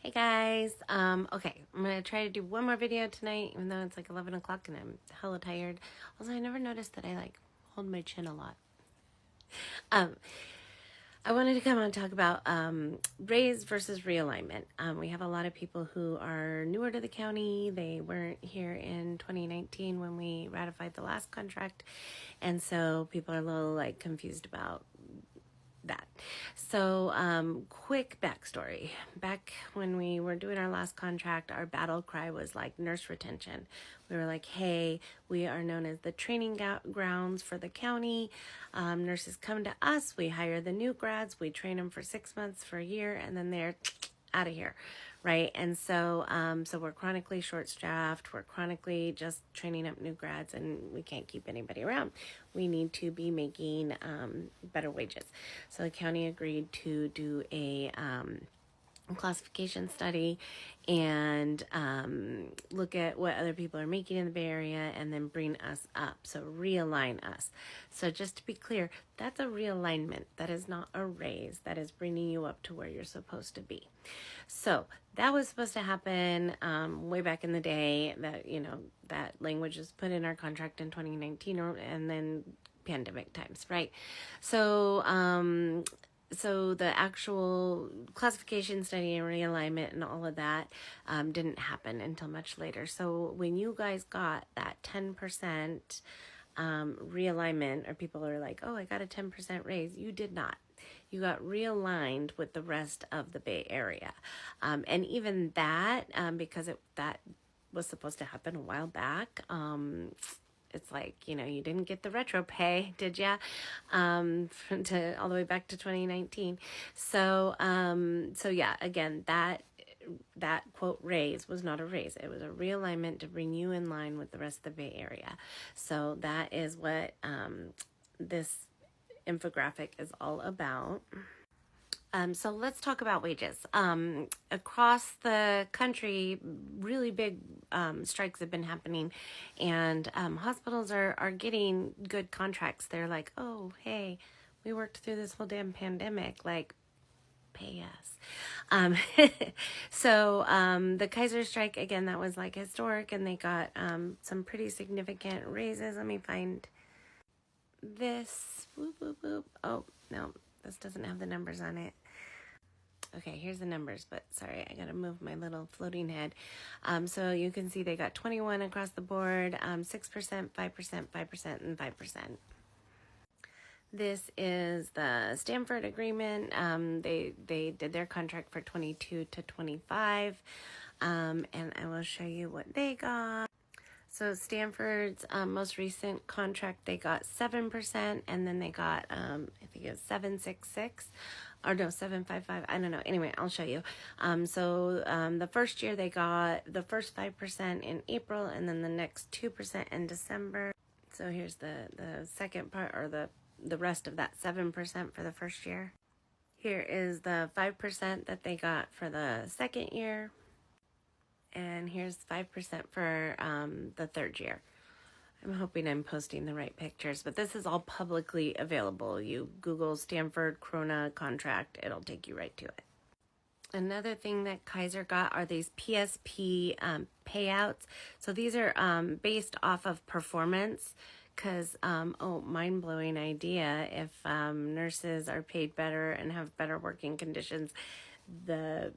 Hey guys, okay, I'm gonna try to do one more video tonight, even though it's like 11 o'clock and I'm hella tired. Also, I never noticed that I hold my chin a lot. I wanted to come on and talk about raise versus realignment. We have a lot of people who are newer to the county. They weren't here in 2019 when we ratified the last contract, and so people are a little confused about that. So, quick backstory. Back when we were doing our last contract, our battle cry was nurse retention. We were like, hey, we are known as the training grounds for the county. Nurses come to us, we hire the new grads, we train them for 6 months, for a year, and then they're out of here. Right. And so, we're chronically short-staffed. We're chronically just training up new grads, and we can't keep anybody around. We need to be making better wages. So the county agreed to do a classification study and look at what other people are making in the Bay Area and then bring us up. So realign us. So just to be clear, that's a realignment. That is not a raise. That is bringing you up to where you're supposed to be. So that was supposed to happen way back in the day. That language was put in our contract in 2019 and then pandemic times, right? So the actual classification study and realignment and all of that didn't happen until much later. So when you guys got that 10% realignment, or people are like, oh, I got a 10% raise, you did not. You got realigned with the rest of the Bay Area. And even that, because that was supposed to happen a while back, it's you didn't get the retro pay, did ya? To all the way back to 2019. So yeah, again, that quote raise was not a raise. It was a realignment to bring you in line with the rest of the Bay Area. So that is what this infographic is all about. So let's talk about wages. Across the country, really big strikes have been happening, and hospitals are getting good contracts. They're like, oh, hey, we worked through this whole damn pandemic, pay us. So the Kaiser strike, again, that was historic, and they got some pretty significant raises. Let me find this. Whoop, whoop, whoop. Oh, no. This doesn't have the numbers on it. Okay, here's the numbers, but sorry, I gotta move my little floating head. So you can see they got 21 across the board, 6%, 5%, 5%, and 5%. This is the Stanford agreement. They did their contract for 22 to 25, and I will show you what they got. So Stanford's most recent contract, they got 7%, and then they got, I think it was 766, or no, 755, I don't know. Anyway, I'll show you. The first year they got the first 5% in April, and then the next 2% in December. So here's the second part, or the rest of that 7% for the first year. Here is the 5% that they got for the second year. And here's 5% for the third year. I'm hoping I'm posting the right pictures, but this is all publicly available. You Google Stanford Corona contract, it'll take you right to it. Another thing that Kaiser got are these PSP payouts. So these are based off of performance, because, mind-blowing idea, if nurses are paid better and have better working conditions, the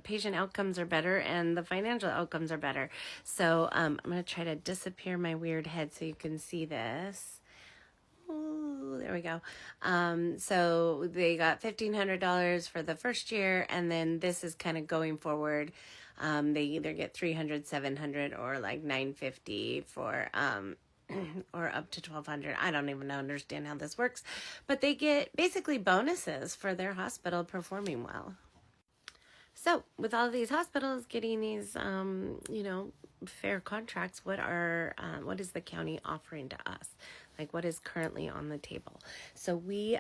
patient outcomes are better and the financial outcomes are better. So I'm going to try to disappear my weird head so you can see this. Ooh, there we go. So they got $1,500 for the first year, and then this is kind of going forward. They either get $300, $700, or $950 for or up to $1,200. I don't even understand how this works, but they get basically bonuses for their hospital performing well. So with all of these hospitals getting these, fair contracts, what is the county offering to us? What is currently on the table? So we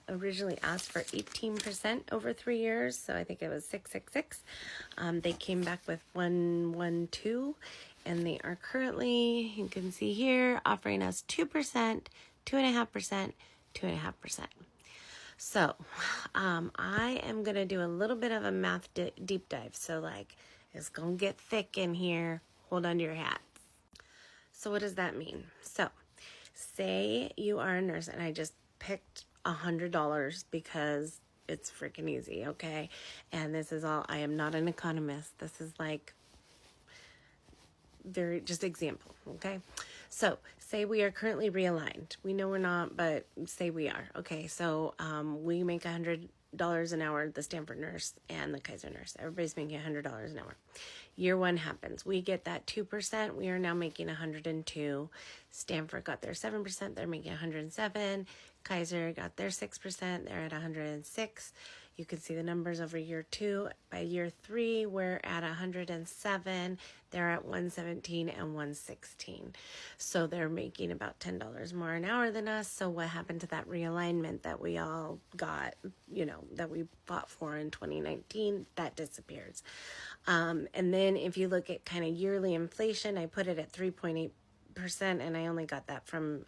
originally asked for 18% over 3 years. So I think it was 666. They came back with 112, and they are currently, you can see here, offering us 2%, 2.5%, 2.5%. So, I am going to do a little bit of a math deep dive. So, like, it's going to get thick in here. Hold on to your hats. So, what does that mean? So, say you are a nurse, and I just picked $100 because it's freaking easy, okay? And this is all, I am not an economist. This is like very just example, okay? So say we are currently realigned. We know we're not, but say we are. Okay, so we make $100 an hour, the Stanford nurse and the Kaiser nurse. Everybody's making $100 an hour. Year one happens. We get that 2%. We are now making 102. Stanford got their 7%. They're making 107. Kaiser got their 6%. They're at 106. You can see the numbers over year two. By year three, we're at 107. They're at 117 and 116. So they're making about $10 more an hour than us. So what happened to that realignment that we all got, that we fought for in 2019? That disappears. And then if you look at kind of yearly inflation, I put it at 3.8%, and I only got that from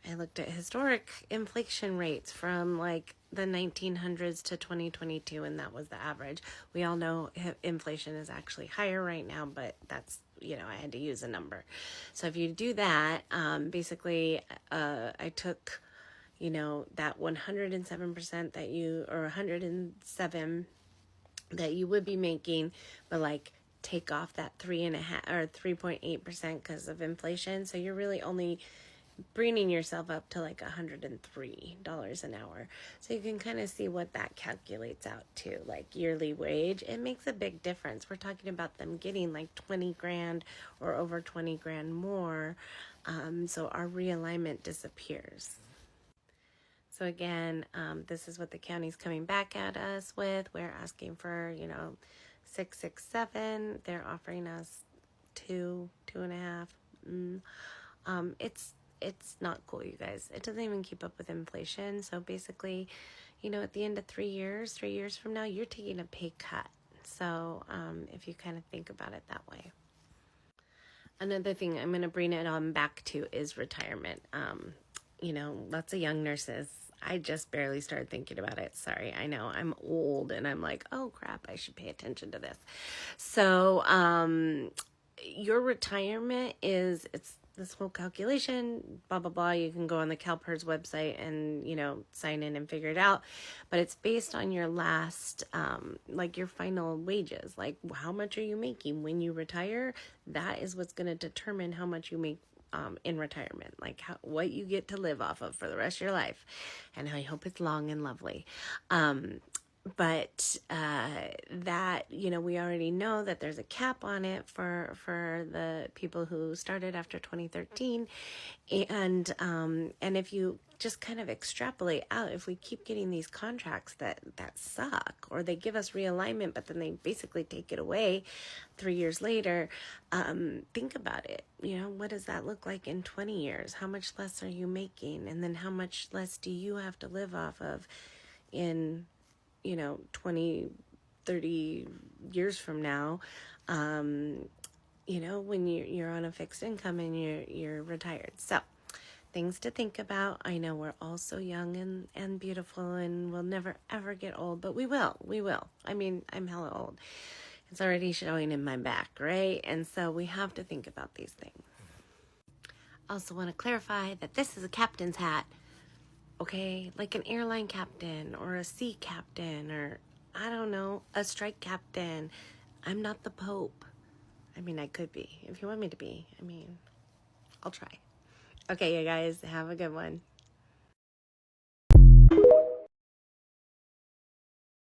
I looked at historic inflation rates from like the 1900s to 2022, and that was the average. We all know inflation is actually higher right now, but that's, I had to use a number. So if you do that, basically, I took, that 107% that or 107 that you would be making, but like take off that 3.5 or 3.8% because of inflation. So you're really only bringing yourself up to like $103 an hour. So you can kind of see what that calculates out to, like yearly wage. It makes a big difference. We're talking about them getting like 20 grand or over 20 grand more. So our realignment disappears. So again, this is what the county's coming back at us with. We're asking for, 667. They're offering us 2.5. It's not cool, you guys. It doesn't even keep up with inflation. So basically, at the end of 3 years from now, you're taking a pay cut. So if you kind of think about it that way. Another thing I'm going to bring it on back to is retirement. Lots of young nurses. I just barely started thinking about it. Sorry, I know I'm old and I'm like, oh crap, I should pay attention to this. So your retirement it's this whole calculation, blah, blah, blah. You can go on the CalPERS website and, sign in and figure it out. But it's based on your last, your final wages. Like, how much are you making when you retire? That is what's going to determine how much you make in retirement. Like, what you get to live off of for the rest of your life. And I hope it's long and lovely. But that, we already know that there's a cap on it for the people who started after 2013. And if you just kind of extrapolate out, if we keep getting these contracts that suck, or they give us realignment, but then they basically take it away 3 years later, think about it. What does that look like in 20 years? How much less are you making? And then how much less do you have to live off of in 20, 30 years from now, when you're on a fixed income and you're retired. So things to think about. I know we're all so young and beautiful and we'll never ever get old, but we will. I mean, I'm hella old. It's already showing in my back, right? And so we have to think about these things. Also want to clarify that this is a captain's hat. Okay, like an airline captain or a sea captain or, I don't know, a strike captain. I'm not the Pope. I mean, I could be. If you want me to be, I'll try. Okay, you guys, have a good one.